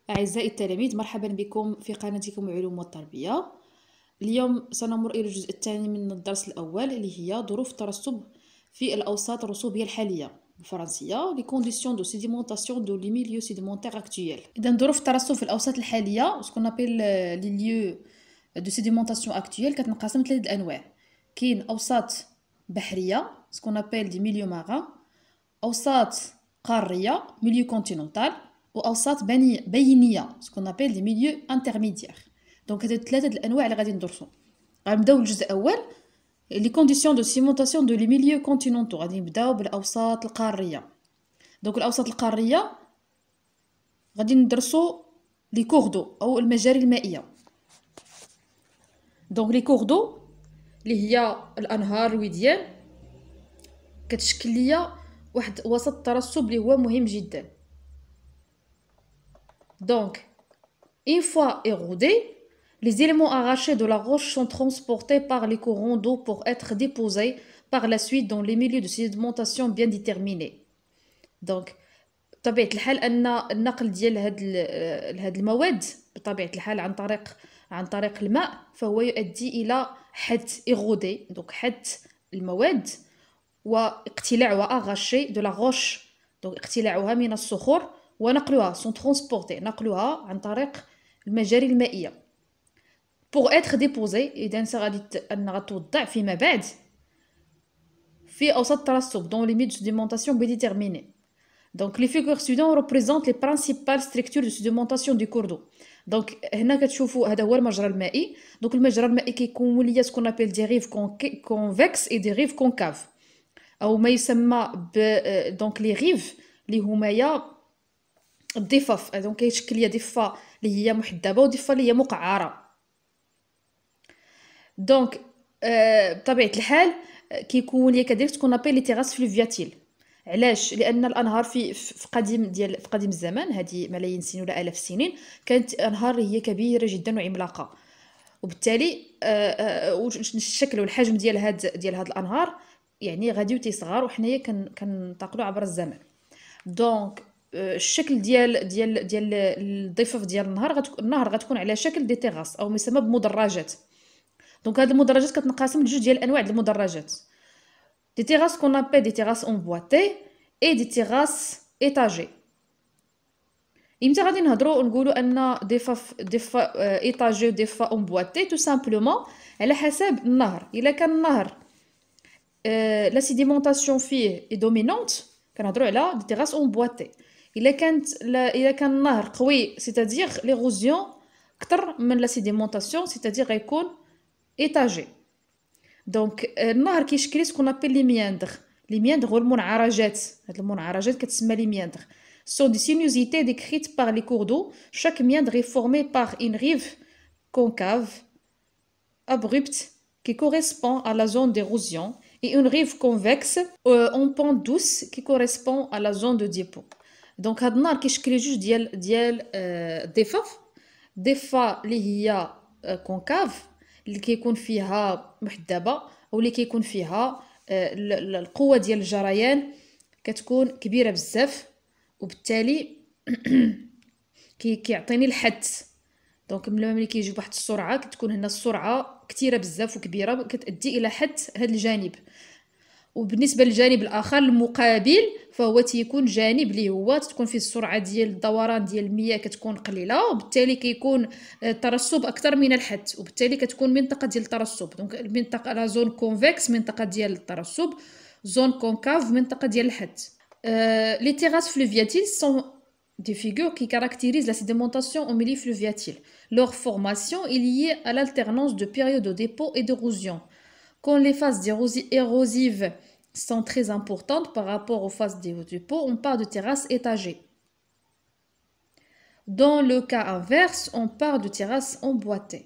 أعزائي التلاميذ، مرحبا بكم في قناتكم علوم والتربية. اليوم سنمر إلى الجزء الثاني من الدرس الأول اللي هي ظروف الترسب في الأوساط الرسوبية الحالية بالفرنسية les conditions de sédimentation de les milieux sédimentaires actuels. إذا ظروف الترسب في الأوساط الحالية ce qu'on appelle les lieux de sédimentation actuels كتنقسم لثلاث الأنواع. كاين أوساط بحرية ce qu'on appelle des milieux marins، أوساط قارية milieu continental، وأوساط بينية ce qu'on appelle des milieux intermédiaires. دونك هاد ثلاثة الأنواع اللي غادي ندرسو. غنبداو الجزء الأول les conditions de sédimentation de les milieux continentaux. غادي نبداو بالأوساط القارية. دونك الأوساط القارية غادي ندرسو لي كوردو أو المجاري المائية. دونك لي كوردو اللي هي الأنهار الوديان كتشكل ليا واحد وسط الترسب اللي هو مهم جدا. Donc, une fois érodés, les éléments arrachés de la roche sont transportés par les courants d'eau pour être déposés par la suite dans les milieux de sédimentation bien déterminés. Donc, بطبيعة الحال أن النقل ديال هاد المواد بطبيعة الحال عن طريق الماء فهو يؤدي إلى حد إيغودي، donc حد المواد واقتلاعها أغاشي de la roche، donc اقتلاعها من الصخور ونقلها sont transportés، نقلها عن طريق المجاري المائية pour être déposé. إذا غادي غتوضع فيما بعد في أوساط الترسب dans les milieux de sédimentation bien déterminés. Donc les figures suivantes représentent les principales structures de sédimentation du cours d'eau. Donc هنا كتشوفوا هذا هو المجرى المائي. donc المجرى المائي كيكون ليا ce qu'on appelle des rives convexes et des rives concaves، أو ما يسمى ب donc les rives اللي هما الضفاف. دونك كيشكل ليا ضفه اللي هي محدبه وضفه اللي هي مقعره. دونك بطبيعه الحال كيكون ليا كذلك تكون ابل لي تيغاس فلوفياتيل. علاش؟ لان الانهار في قديم الزمان، هذه ملايين السنين ولا الاف السنين، كانت انهار هي كبيره جدا وعملاقه، وبالتالي الشكل والحجم ديال هاد الانهار يعني غادي تيصغر وحنايا كننتقلوا عبر الزمن. دونك الشكل ديال الضفاف ديال النهر غتكون على شكل دي تيغاس او ما يسمى بمدرجات. دونك هاد المدرجات كتنقسم لجوج ديال انواع المدرجات، دي تيغاس كون ابل دي تيغاس امبواتي اي دي تيغاس ايتاجي. امتى غادي نهضروا نقولوا ان ضفه ايتاجي ودفه امبواتي؟ تو سامبلومون على حسب النهر. الا كان النهر لا سيديمونطاسيون فيه اي دومينونت كنهضروا على دي تيغاس امبواتي. الا كان النهر قوي سيتادير ليغوزيون اكثر من لا سيديمونطاسيون سيتادير غيكون ايتاجي. دونك النهر كيشكل سكون ابل لي مياندر هو المنعرجات. هاد المنعرجات كتسمى لي مياندر sont des sinuosités décrites par les cours d'eau. Chaque méandre est formé par une rive concave abrupte qui correspond à la zone d'érosion et une rive convexe en pente douce qui correspond à la zone de dépôt. دونك هاد النهر كيشكل جوج ديال الضفاف. ضفه اللي هي كونكاف اللي كيكون فيها محدبه واللي كيكون فيها القوه ديال الجريان كتكون كبيره بزاف، وبالتالي كيعطيني الحد. دونك ملي كيجي بواحد السرعه كتكون هنا السرعه كثيره بزاف وكبيره كتؤدي الى حد هذا الجانب. وبالنسبه للجانب الاخر المقابل فهو تيكون جانب اللي هو تكون فيه السرعه ديال الدوران ديال المياه كتكون قليله، وبالتالي كيكون الترسب اكثر من الحد، وبالتالي كتكون منطقه ديال الترسب. دونك المنطقه لا زون كونفكس منطقه ديال الترسب، زون كونكاف منطقه ديال الحد. Les terrasses fluviatiles sont des figures qui caractérisent la sédimentation au milieu fluviatile. Leur formation est liée à l'alternance de périodes de dépôt et d'érosion. Quand les phases érosives sont très importantes par rapport aux phases de dépôt, on parle de terrasses étagées. Dans le cas inverse, on parle de terrasses emboîtées.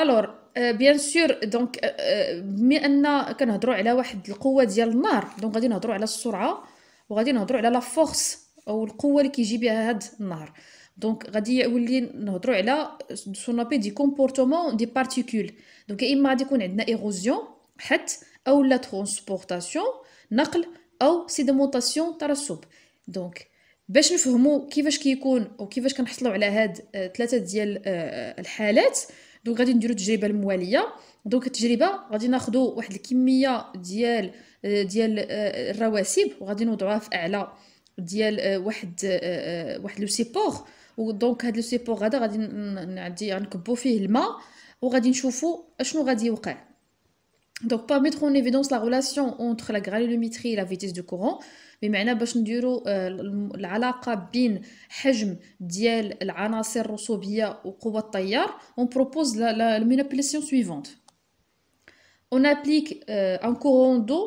Alors, بيان سور دونك بما ان كنهضروا على واحد القوه ديال النار، دونك غادي نهضروا على السرعه وغادي نهضروا على لا فورس او القوه اللي كيجي بها هاد النهر. دونك غادي يولي نهضروا على سونابي دي كومبورتمون دي بارتيكول. دونك اما غادي يكون عندنا ايروزيون حد او لا ترونسبورطاسيون نقل او سيديمونطاسيون ترسب. دونك باش نفهموا كيفاش كيكون او كيفاش كنحصلوا على هاد ثلاثه ديال الحالات، دونك غادي نديروا التجربه المواليه. دونك التجربه غادي ناخذوا واحد الكميه ديال الرواسب وغادي نوضعوها في اعلى ديال واحد لو سيبور. ودونك هاد لو سيبور هذا غادي نكبوا فيه الماء وغادي نشوفوا اشنو غادي يوقع. Donc, pour mettre en évidence la relation entre la granulométrie et la vitesse de courant, بمعنى باش نديرو العلاقة بين حجم ديال العناصر الرسوبية وقوة التيار، on propose la manipulation suivante. On applique un courant d'eau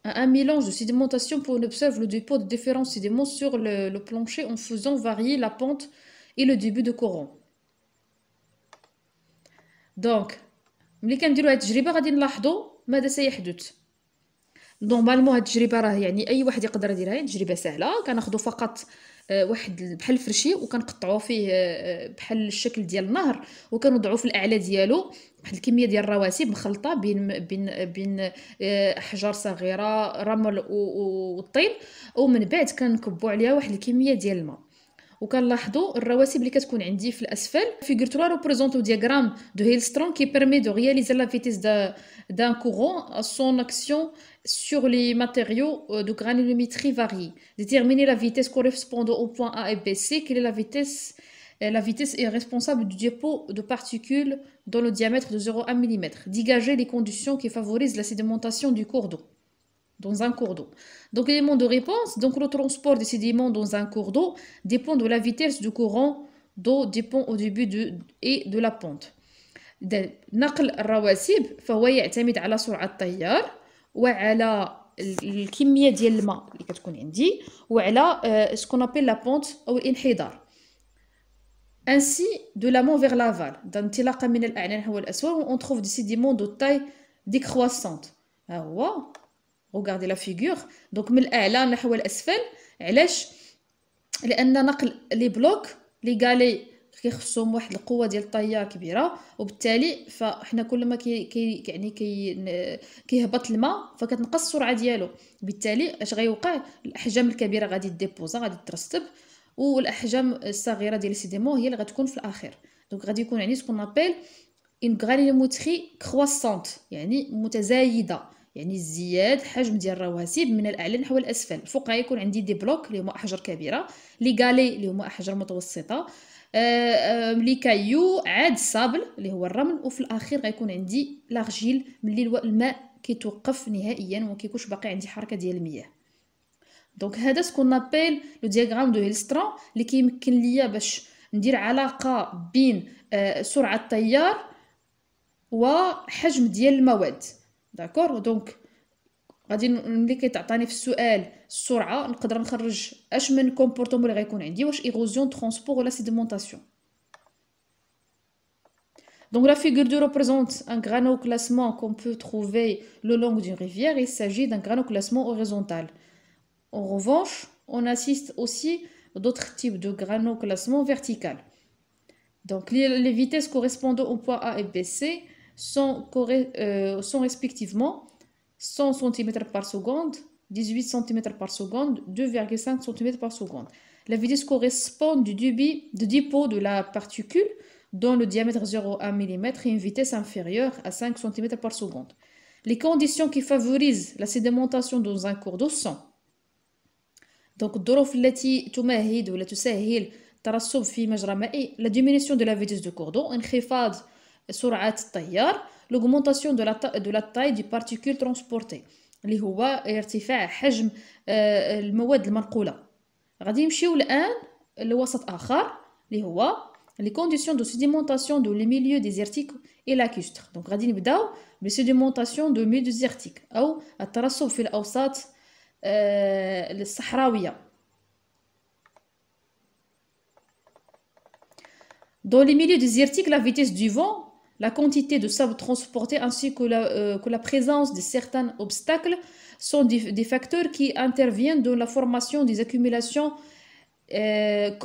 à un mélange de sédimentation pour on observe le dépôt de différents sédiments sur le plancher en faisant varier la pente et le début de courant. Donc, ملي كنديرو هاد التجربة غادي نلاحظوا ماذا سيحدث. نورمالمون هاد التجربه راه يعني اي واحد يقدر يديرها، تجربه سهله. كناخذوا فقط واحد بحال الفرشي وكنقطعوه فيه بحال الشكل ديال النهر وكنوضعوه في الاعلى ديالو واحد الكميه ديال الرواسب مخلطه بين احجار صغيره، رمل والطين، ومن بعد كنكبوا عليها واحد الكميه ديال الماء. وكنلاحظوا الرواسب اللي كتكون عندي في الاسفل. Figure 3 représente le diagramme de Heilström qui permet de réaliser la vitesse d'un courant à son action sur les matériaux de granulométrie variée. Déterminer la vitesse correspondant au point A et B, C. Quelle est la vitesse? La vitesse est responsable du dépôt de particules dans le diamètre de 0,1 mm. Dégager les conditions qui favorisent la sédimentation du cours d'eau. Dans un cours d'eau. Donc, l'élément de réponse, donc le transport des sédiments dans un cours d'eau dépend de la vitesse du courant d'eau, dépend au début et de la pente. نقل الرواسب فهو يعتمد على سرعة التيار وعلى الكمية ديال الماء اللي كتكون عندي وعلى ce qu'on appelle la pente أو الانحدار. Ainsi, de l'amont vers l'aval, d'انطلاقا من الأعلى نحو الأسفل, on trouve des sédiments de taille décroissante. ها هو regardez la figure. donc من الاعلى نحو الاسفل. علاش؟ لان نقل لي بلوك لي غالي كيخصهم واحد القوه ديال التيار كبيره، وبالتالي فاحنا كل ما كيهبط الماء فكتنقص السرعه ديالو. بالتالي اش غيوقع؟ الاحجام الكبيره غادي ديبوزا، غادي ترسب، والاحجام الصغيره ديال السيديمون هي اللي غتكون في الاخير. دونك غادي يكون يعني سكون ابل ان غرانيلومتري كرواسونت، يعني متزايده، يعني ازدياد حجم ديال الرواسب من الاعلى نحو الاسفل. الفوق غيكون عندي دي بلوك اللي هما احجار كبيره، لي غالي اللي هما احجار متوسطه، لي كايو عاد الصابل اللي هو الرمل، وفي الاخير غيكون عندي لارجيل ملي الماء كيتوقف نهائيا وما كيكونش باقي عندي حركه ديال المياه. دونك هذا سكون ابل لو دياغرام دو هيلسترون اللي كيمكن ليا باش ندير علاقه بين سرعه التيار وحجم ديال المواد. داكور. دونك غادي ملي كيتعطاني في السؤال السرعه نقدر نخرج اش من كومبورطمون اللي غيكون عندي، واش ايروزيون، ترونسبور ولا سيديمونطاسيون. Donc la figure 2 représente un granoclassement qu'on peut trouver le long d'une rivière. Il s'agit d'un granoclassement horizontal. En revanche, on assiste aussi à d'autres types de granoclassement vertical. Donc les vitesses correspondant au point A et B, C sont respectivement 100 cm par seconde, 18 cm par seconde, 2,5 cm par seconde. La vitesse correspond du dépôt de la particule dont le diamètre 0,1 mm et une vitesse inférieure à 5 cm par seconde. Les conditions qui favorisent la sédimentation dans un cours d'eau sont donc الظروف التي تمهد ولا تسهل الترسب في مجرى مائي، la diminution de la vitesse de cours d'eau، انخفاض سرعة التيار، l'augmentation de la taille des particules transportées اللي هو ارتفاع حجم المواد المنقولة. غادي نمشيو الآن لوسط آخر اللي هو les conditions de sédimentation de les milieux désertiques et lacustres. donc غادي نبداو بsédimentation de milieux désertiques أو الترسب في الأوساط الصحراوية. Dans les milieux désertiques, la vitesse du vent, la quantité de sable transporté ainsi que la présence de certains obstacles sont des facteurs qui interviennent dans la formation des accumulations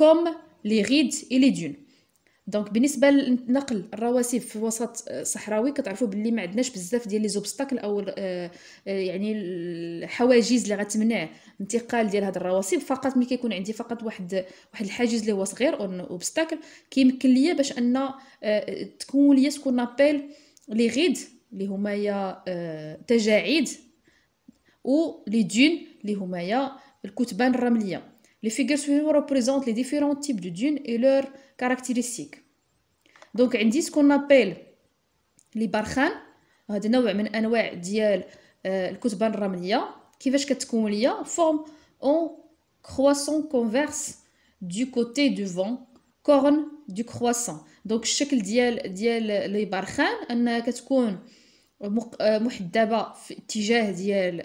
comme les rides et les dunes. دونك بالنسبه لنقل الرواسب في وسط صحراوي، كتعرفوا باللي ما عندناش بزاف ديال لي زوبستاكل او يعني الحواجز اللي غتمنع انتقال ديال هاد الرواسب. فقط ملي كيكون عندي فقط واحد الحاجز اللي هو صغير اوبستاكل، كيمكن ليا باش ان تكون ليا سكون نابيل لي غيد اللي هما يا تجاعيد، ou les dunes اللي هما يا الكتبان الرمليه. Les figures suivantes représentent les différents types de dunes et leurs caractéristiques. دونك عندي سكون ابيل لي برخان، هذا نوع من انواع ديال الكتبان الرمليه. كيفاش كتكون ليا؟ forme en croissant converse du côté du vent corne du croissant. دونك الشكل ديال لي برخان انها كتكون محدبه في اتجاه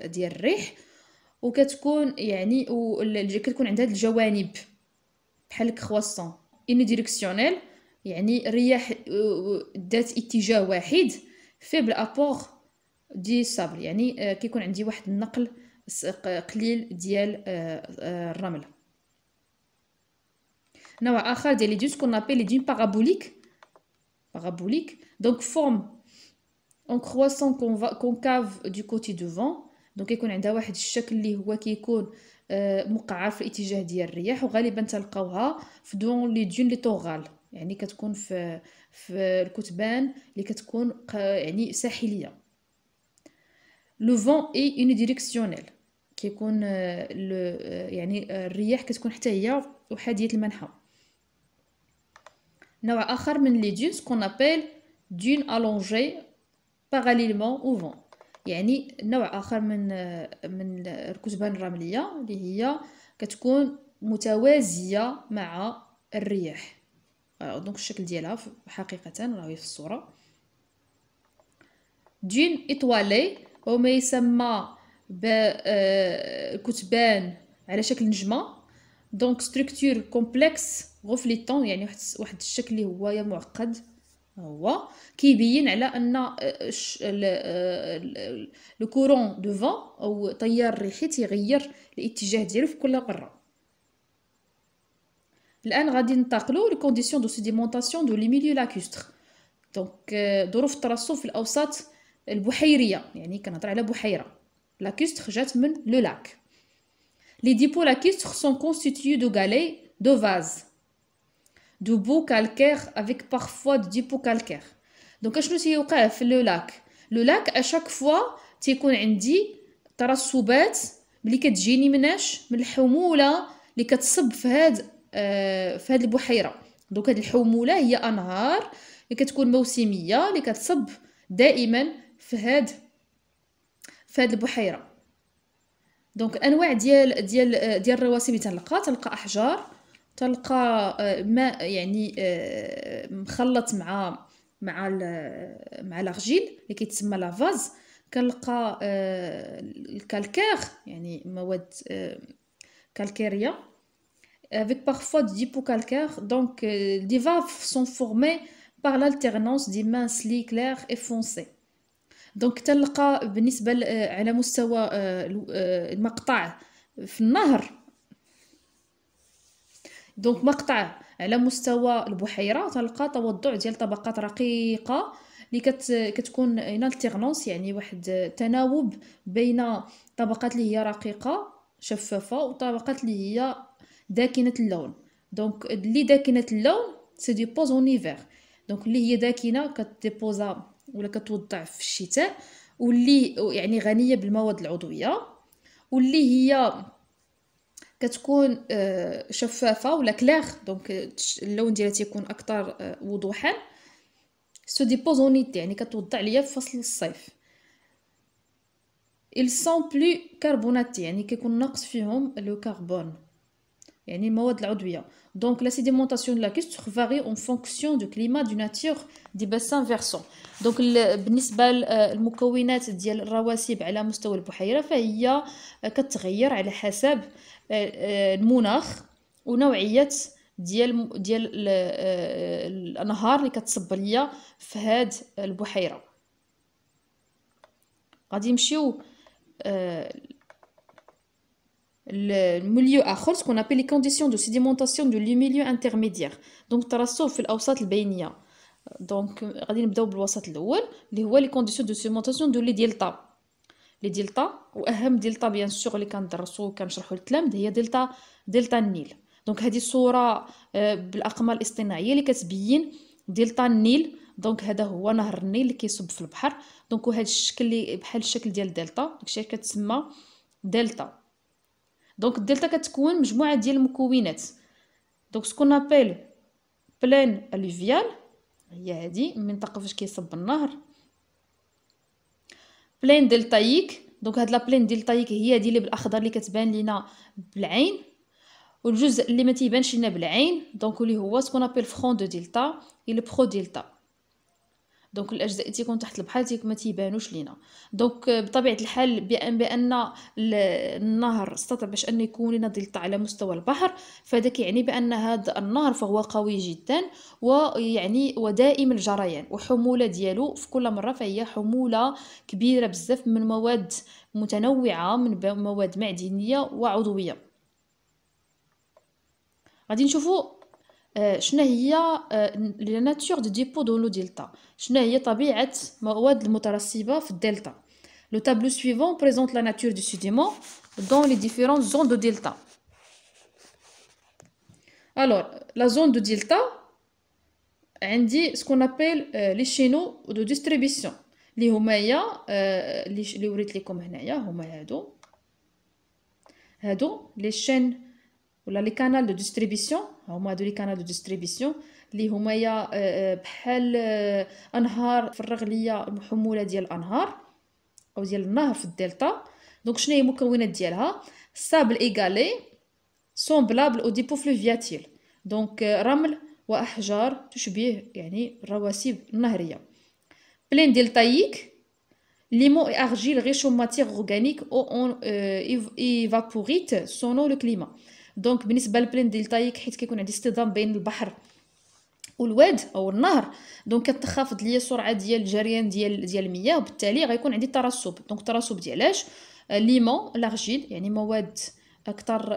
ديال الريح، وكتكون يعني كتكون عندها الجوانب بحال الكرواسون. اني ديريكسيونيل يعني الرياح ذات اتجاه واحد. فيبل ابور دي سابل يعني كيكون عندي واحد النقل قليل ديال الرمل. نوع اخر ديال لي دون سكون ابل لي دون بارابوليك دونك فورم en croissant concave du côté devant. دونك كيكون عندها واحد الشكل اللي هو كيكون مقعر في الاتجاه ديال الرياح، وغالبا تلقاوها في دون لي دون لي طوغال، يعني كتكون في الكتبان اللي كتكون يعني ساحليه. لو فون اي يونيديريكسيونيل كيكون يعني الرياح كتكون حتى هي احاديه المنحى. نوع اخر من لي دون سكون ابل دون الونجي parallèlement au vent، يعني نوع اخر من الكتبان الرمليه اللي هي كتكون متوازيه مع الرياح. دونك الشكل ديالها حقيقه راهي في الصوره. دون ايطوالي وما يسمى بكتبان على شكل نجمه. دونك ستركتور كومبلكس غوفليتون يعني واحد الشكل اللي هو معقد، هو كيبين على ان لو كورون دو فون او تيار الريحي تيغير الاتجاه ديالو في كل مره. الان غادي ننتقلوا لي كونديسيون دو سيديمونطاسيون دو لي ميليو لاكوستر. دونك ظروف الترسب في الاوساط البحيريه، يعني كنهضر على بحيره. لاكوستر جات من لو لاك. لي ديبو لاكوستر سون كونستيتيو دو غالي دو فاز دو بو كالكير افيك بارفوا دو ديبو كالكير. دونك اشنو تيوقع في لو لاك اشاك فوا تيكون عندي ترسبات ملي كتجيني مناش من الحموله اللي كتصب في هاد البحيره. دونك هاد الحموله هي انهار اللي كتكون موسميه اللي كتصب دائما في هاد البحيره. دونك الانواع ديال الرواسب اللي تلقى احجار، تلقى ماء يعني مخلط مع الارجيل اللي كيتسمى لافاز. كنلقى الكالكير يعني مواد كالكيريه avec parfois du hypocalcaire. Donc des vagues sont formées par l'alternance des minces lits clairs et foncés. دونك تلقى بالنسبه على مستوى المقطع في النهر. دونك مقطع على مستوى البحيره تلقى توضع ديال طبقات رقيقه اللي كتكون ان التيرنونس يعني واحد تناوب بين طبقات اللي هي رقيقه شفافه وطبقات اللي هي داكنه اللون. دونك اللي داكنه اللون سي ديبوز اون ايفير. دونك اللي هي داكنه كتديبوزا ولا كتوضع في الشتاء، واللي يعني غنيه بالمواد العضويه، واللي هي كتكون شفافه ولا كلاغ. دونك اللون ديالها تيكون اكثر وضوحا. سو ديبوز اون ايتي يعني كتوضع ليا في فصل الصيف. ils sont plus carbonatés يعني كيكون ناقص فيهم لو كربون يعني المواد العضويه. Donc la sédimentation de la culture varie en fonction du climat du nature des bassins versants. Donc بالنسبه للمكونات ديال الرواسب على مستوى البحيره فهي كتغير على حسب المناخ ونوعيه ديال الانهار اللي كتصب ليا في هاد البحيره. غادي نمشيو الميليو اخر سكون ابل لي كونديسيون دو سيديمونطاسيون دو لي ميليو انترميديير. دونك الترسب في الاوساط البينيه. دونك غادي نبداو بالوسط الاول اللي هو لي كونديسيون دو سيديمونطاسيون دو لي ديلتا. لي ديلتا واهم ديلتا بيان سور اللي كندرسو كنشرحو للتلاميذ هي دلتا النيل. دونك هذه الصوره بالاقمار الاصطناعيه اللي كتبين دلتا النيل. دونك هذا هو نهر النيل اللي كيصب في البحر. دونك وهذا الشكل اللي بحال الشكل ديال دلتا داكشي كتسمى دلتا. دونك الدلتا كتكون مجموعه ديال المكونات. دونك سكون ابل بلان الوفيال هي هذه المنطقه فاش كيصب النهر. بلين دلتايك. دونك هاد لا بلين دلتايك هي هذه اللي بالاخضر اللي كتبان لينا بالعين. والجزء اللي ما تيبانش لينا بالعين دونك اللي هو سكون ابل فرون دو دلتا اي برو دلتا. دونك الاجزاء اللي تيكون تحت البحر ما تيبانوش لينا. دونك بطبيعه الحال بان النهر استطاع باش انه يكون لنا دلتا على مستوى البحر، فهذا كيعني بان هذا النهر فهو قوي جدا ويعني ودائم الجريان، وحموله ديالو في كل مره فهي حموله كبيره بزاف من مواد متنوعه، من مواد معدنيه وعضويه. غادي نشوفوا شنو هي لا ناتور دو ديبو دو لو دلتا، شنو هي طبيعه مواد المترسبه في الدلتا. لو تابلو سويفون بريزونت لا ناتور دو سيديمون دون لي ديفيرون زون دو دلتا. الوغ لا زون دو دلتا عندي سكون ابل لي شينو دو ديستريبيسيون اللي هما هي اللي وريت لكم هنايا هما هادو لي شين ولا لي كانال دو ديستريبيسيون. هما هادو لي كانال دو ديستريبيسيون اللي هما يا بحال انهار فرغ ليا الحموله ديال الانهار او ديال النهر في الدلتا. دونك شنو هي المكونات ديالها؟ سابل ايغالي سومبلابل او ديبو فلوفياتيل. دونك رمل واحجار تشبه يعني الرواسب النهريه. بلين دلتايك ليمون اي ارجيل ريش en matière organique ou en évaporite selon le climat. دونك بالنسبه للبلين دلتايك حيت كيكون عندي اصطدام بين البحر والواد او النهر، دونك كتخافض ليا السرعه ديال الجريان ديال المياه، وبالتالي غيكون عندي ترسب. دونك الترسب ديالاش؟ ليمون لارجيل يعني مواد اكثر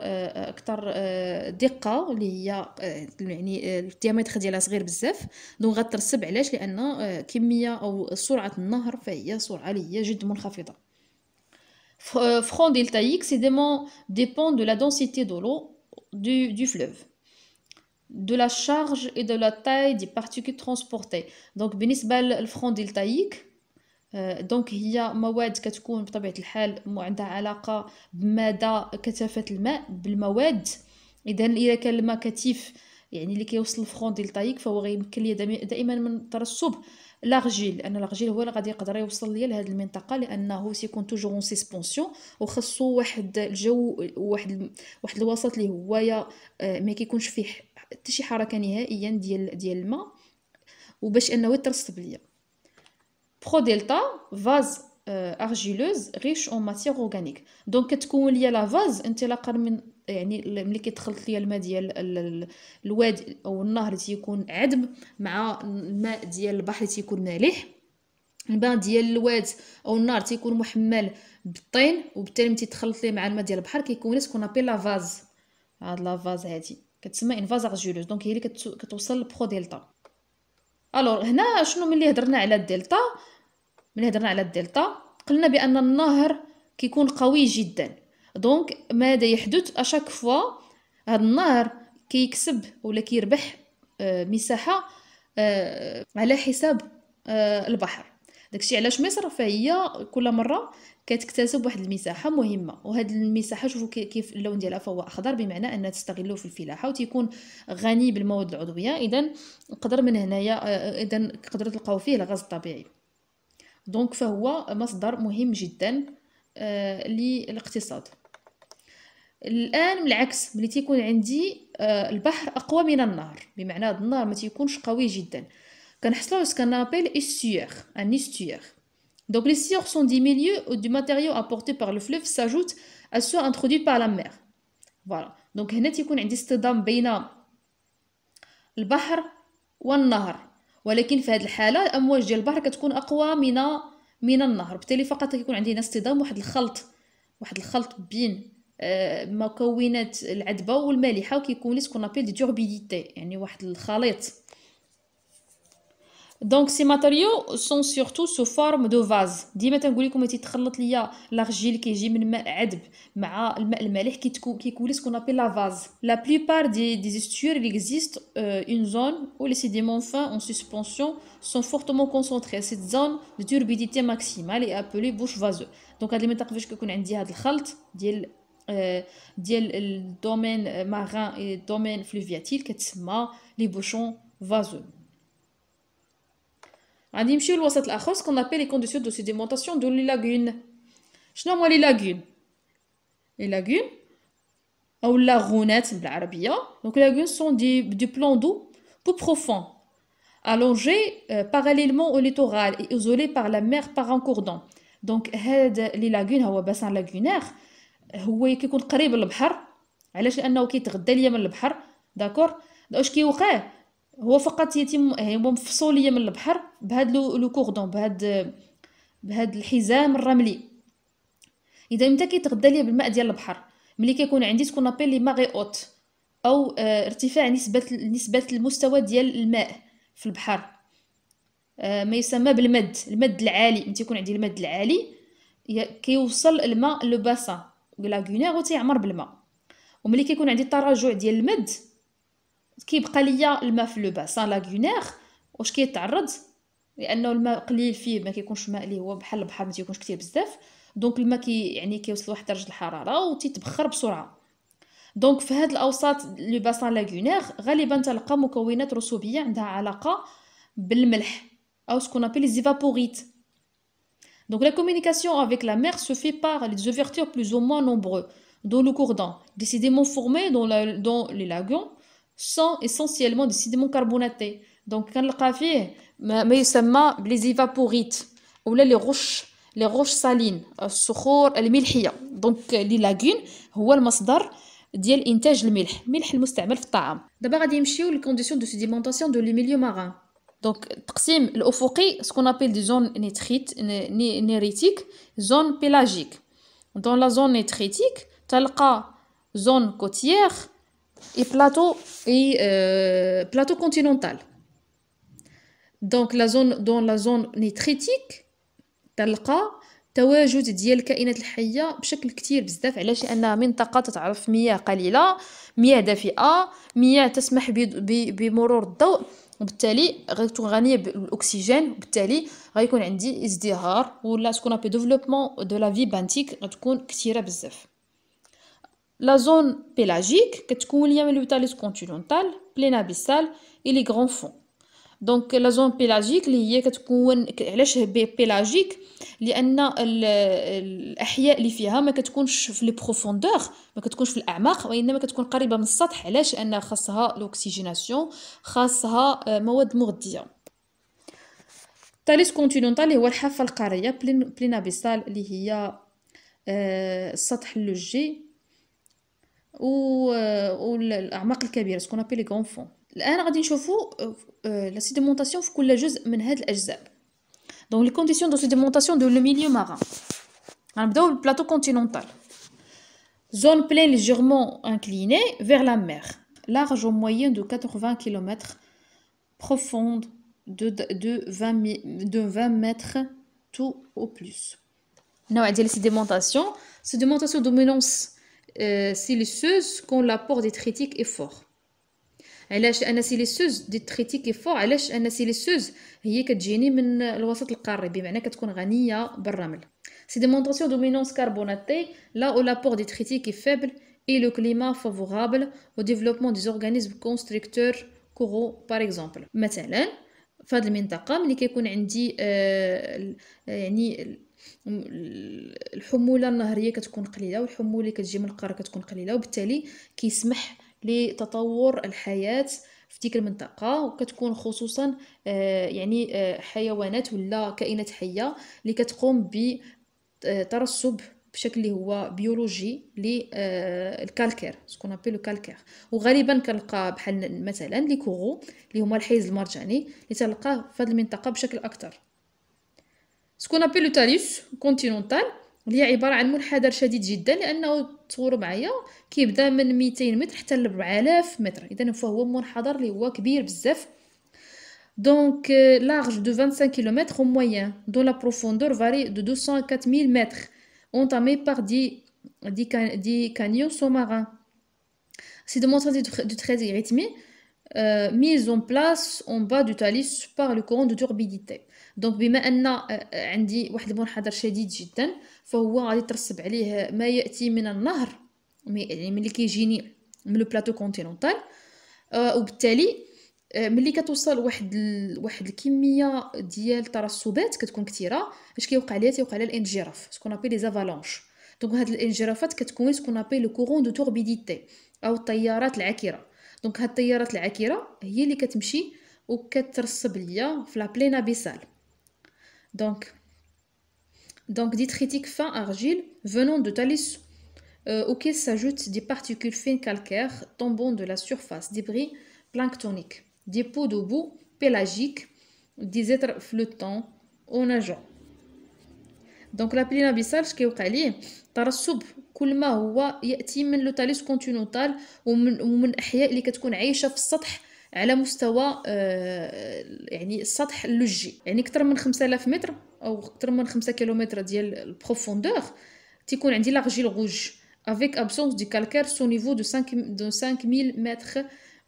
دقه اللي هي يعني الديامتر ديالها صغير بزاف. دونك غترسب علاش؟ لان كميه او سرعه النهر فهي سرعه اللي هي جد منخفضه. Front deltaïque, ces démons dépendent de la densité de l'eau du fleuve, de la charge et de la taille des particules transportées. Donc بالنسبة للفرون دلتايك دونك هي مواد كتكون بطبيعة الحال عندها علاقة بمدى كثافة الماء بالمواد. إذا كان الماء كثيف يعني اللي كيوصل للفرون دلتايك فهو غيمكن ليا دائما من الترسب لارجيل، لان لارجيل هو اللي غادي يقدر يوصل ليا لهاد المنطقه، لانه سيكون توجور اون سسبونسيون وخصو واحد الجو واحد الوسط اللي هو ما كيكونش فيه حتى شي حركه نهائيا ديال الماء وباش انه يترسب ليا. برو دلتا فاز ارجيلوز ريش اون ماتيير اورغانيك. دونك كتكون ليا لا فاز انطلاقا من يعني ملي كيتخلط ليا الماء ديال الواد او النهر اللي تيكون عذب مع الماء ديال البحر اللي تيكون مالح. الماء ديال الواد او النهر تيكون محمل بالطين، وبالتالي ملي تيتخلط ليه مع الماء ديال البحر كيكون سكون ابل لا فاز. هاد لا فاز هادي كتسمى ان فاز ارجيلوز. دونك هي اللي كتوصل لبرو دلتا. الوغ هنا شنو ملي هضرنا على الدلتا؟ ملي هضرنا على الدلتا قلنا بان النهر كيكون قوي جدا. دونك ماذا يحدث اشاك فوا هذا النهر كيكسب ولا كيربح مساحه على حساب البحر. داكشي علاش مصر فهي كل مره كتكتسب واحد المساحه مهمه، وهاد المساحه شوفوا كيف اللون ديالها فهو اخضر، بمعنى انها تستغله في الفلاحه وتيكون غني بالمواد العضويه. اذا نقدر من هنايا اذا نقدروا تلقاو فيه الغاز الطبيعي. دونك فهو مصدر مهم جدا للاقتصاد. الان بالعكس ملي تيكون عندي البحر اقوى من النهر، بمعنى هذا النهر ما تيكونش قوي جدا، كنحصلوا على سكنابيل استيور ان استيور. Donc les sciures sont des milieux ou du matériau apporté par le fleuve s'ajoute à ceux introduits par la mer. Voilà. Donc هنا تيكون عندي اصطدام بين البحر والنهر، ولكن في هذه الحالة الأمواج ديال البحر كتكون أقوى من النهر، بالتالي فقط كيكون عندي هنا اصطدام واحد الخلط بين مكونات العذبه والمالحه وكيكون لي سكون ابيل دي توربيديتي يعني واحد الخليط. دونك سي ماتيريaux سون سورتو سو فورم دو فاز. ديما تنقول لكم تيتخلط ليا لارجيل كيجي من ماء عذب مع الماء المالح كيكون لي سكون ابيل لا فاز. لا بلوبار دي استيور il existe une zone où les sédiments fins en suspension sont fortement concentrés. Cette zone de turbidité maximale est appelée bouche vaseuse. دونك هاد المنطقه فاش كيكون عندي هاد الخلط ديال الدومين مارين et الدومين فلوفياتيل كتسمى لي بوشون فازو. غادي نمشيو للوسط الاخر سكون ابل لي كونديسيون دو سيديمونطاسيون دو لي لاغون. شنو هما لي لاغون؟ لي لاغون او لاغونات بالعربيه. دونك لاغون سون دي بلان دو بو بروفون allongés parallèlement au littoral et isolés par la mer par un cours d'eau. دونك هاد لي لاغون هو باسان لاغونير هو كيكون قريب للبحر. علاش؟ لانه كيتغدى ليا من البحر. داكور. واش كيوقع؟ هو فقط يتم هو مفصوليه من البحر بهاد لو كوردون بهاد الحزام الرملي. اذا متى كيتغدى ليا بالماء ديال البحر ملي كيكون عندي سكون ابيل لي ماغي اوت او ارتفاع نسبه المستوى ديال الماء في البحر، ما يسمى المد العالي. ملي يكون عندي المد العالي كيوصل الماء لو باسان لاغونير وتيعمر بالماء. وملي كيكون عندي التراجع ديال المد كيبقى ليا الماء في لو باسان لاغونير. واش كيتعرض؟ لانه الماء قليل فيه، ما كيكونش ماء اللي هو بحال البحر ما تيكونش كتير بزاف. دونك الماء يعني كيوصل لواحد درجه الحراره وتيتبخر بسرعه. دونك في هاد الاوساط لو باسان لاغونير غالبا تلقى مكونات رسوبيه عندها علاقه بالملح او سكون ابل لي زيفابوريت. Donc la communication avec la mer se fait par les ouvertures plus ou moins nombreuses dans le cours d'eau. Les sédiments formés dans les lagons sont essentiellement des sédiments carbonatés. Donc كنلقى فيه ما يسمى بلي زيفابوريت ولا لي روش سالين، الصخور الملحيه. دونك لي لاغون هو المصدر ديال انتاج الملح المستعمل في الطعام. دابا غادي نمشيو للكونديسيون دو سيديمونطاسيون دو لي ميليو مارين. دونك التقسيم الافقي سكون ابيل دي زون نيريتيك زون بيلاجيك. دون لا زون نيتريتيك تلقى زون كوتيير اي بلاطو كونتينونتال. دونك دون لا زون نيتريتيك تلقى تواجد ديال الكائنات الحيه بشكل كتير بزاف. علاش؟ لانها منطقه تتعرف مياه قليله، مياه دافئه، مياه تسمح بمرور الضوء، وبالتالي غتكون غنيه بالاكسجين، وبالتالي غيكون عندي ازدهار ولا سكون ابي ديفلوبمون دو لا في بانتيك غتكون كثيره بزاف. لا زون بيلاجيك كتكون ليا من لو تاليس كونتينونتال بلينابيسال اي لي غران فون. دونك لا زون بيلاجيك اللي هي كتكون علاش بيلاجيك؟ لان الاحياء اللي فيها ما كتكونش في لي بروفوندور، ما كتكونش في الاعماق، وانما كتكون قريبه من السطح. علاش؟ لان خاصها الاكسجيناسيون، خاصها مواد مغذيه. تاليس كونتينونتال اللي هو الحافه القاريه، بلينابيسال اللي هي السطح اللوجي، والاعماق الكبيره سكون ابي لي غون فون. الان غادي نشوفوا لا سيديمونطاسيون في كل جزء من هاد الاجزاء. دونك لي كونديسيون دو سيديمونطاسيون دو لو ميليو مارين. غنبداو بالبلاطو كونتينونتال. زون بلين ليجيرمون انكليني vers la mer, large en moyenne de 80 km, profonde de 20 mètres tout au plus. نوع ديال السيديمونطاسيون دومينونس سيليسيوز كون لابور ديتريتيك اي فور. علاش؟ لان سيليسيوز ديتريتيك اي فور. علاش؟ لان سيليسيوز هي كتجيني من الوسط القاري، بمعنى كتكون غنيه بالرمل. سيديمونطاسيون دومينونس كاربوناتي là où l'apport détritique est faible et le climat favorable au développement des organismes constructeurs coraux par exemple. مثلا في هذه المنطقه ملي كيكون عندي يعني الحموله النهريه كتكون قليله والحموله اللي كتجي من القاره كتكون قليله، وبالتالي كيسمح لتطور الحياه في ديك المنطقه، وكتكون خصوصا يعني حيوانات ولا كائنات حيه اللي كتقوم بترسب بشكل اللي هو بيولوجي للكالكير سكون ابي لو كالكير. وغالبا كنلقى بحال مثلا لي كورو اللي هما الحيز المرجاني اللي تلقاه في هذه المنطقه بشكل اكثر. سكون ابي لو تاليس كونتينونتال اللي هي عباره عن منحدر شديد جدا، لانه تصوروا معايا كيبدا من 200 متر حتى ل 4000 متر، اذا فهو منحدر اللي هو كبير بزاف. Donc, large de 25 km en moyenne, dont la profondeur varie de 200 à 4000 mètres, entamé par 10 canyons sous-marins. Ces démonstrations de traitement rythmé mise en place en bas du Thalys par le courant de turbidité. Donc بما ان عندي واحد المنحدر شديد جدا، فهو غادي يترسب عليه ما ياتي من النهر، يعني ملي كيجيني من لو بلاطو كونتينونتال، وبالتالي ملي كتوصل واحد الكميه ديال الترسبات كتكون كثيره، اش كيوقع ليها؟ تيوقع لها الانجراف، سكون ابي لي زافالونش. دونك هاد الانجرافات كتكون سكون ابي لو كورون دو توربيديتي او التيارات العاكره. دونك هاد التيارات العاكره هي اللي كتمشي وكترسب ليا في لا بلين ابيسال. Donc détritique fin argile venant de Thalys auquel s'ajoutent des particules fines calcaires tombant de la surface, débris planctoniques, des pots de boue pélagiques, des êtres flottants ou nageants. Donc la بلين ابيسال اش كيوقع ليه؟ ترسب كل ما هو ياتي من لو تاليس كونتينونتال ومن احياء اللي كتكون عايشه في السطح على مستوى يعني السطح اللجي، يعني اكثر من 5000 متر او اكثر من 5 كيلومتر ديال البروفوندور تيكون عندي لاغجيل غوج avec absence du calcaire au niveau de 5000 mètres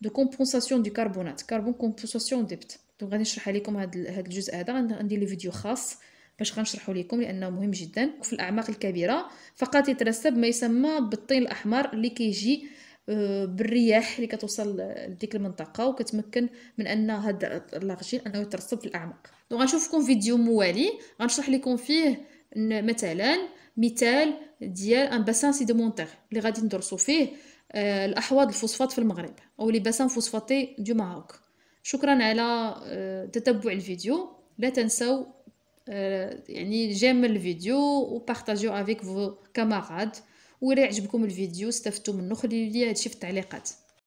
de compensation du carbonate carbon compensation depth. دونك غادي نشرح لكم هذا الجزء هذا، غندير لي فيديو خاص باش غنشرحه لكم لانه مهم جدا. في الاعماق الكبيره فقط يترسب ما يسمى بالطين الاحمر اللي كيجي بالرياح اللي كتوصل لديك المنطقه وكتمكن من ان هذا اللاغجيل انه يترسب في الاعماق. دونك غنشوفكم فيديو موالي غنشرح لكم فيه مثلا مثال ديال ان باسان سيديمونتير اللي غادي ندرسوا فيه الاحواض الفوسفات في المغرب او لي باسان فوسفاتي دو ماروك. شكرا على تتبع الفيديو. لا تنسوا يعني جيم الفيديو وبارطاجيو افيك فو كاماراد، وإلا عجبكم الفيديو استفدتوا منه خليو لي هادشي في التعليقات.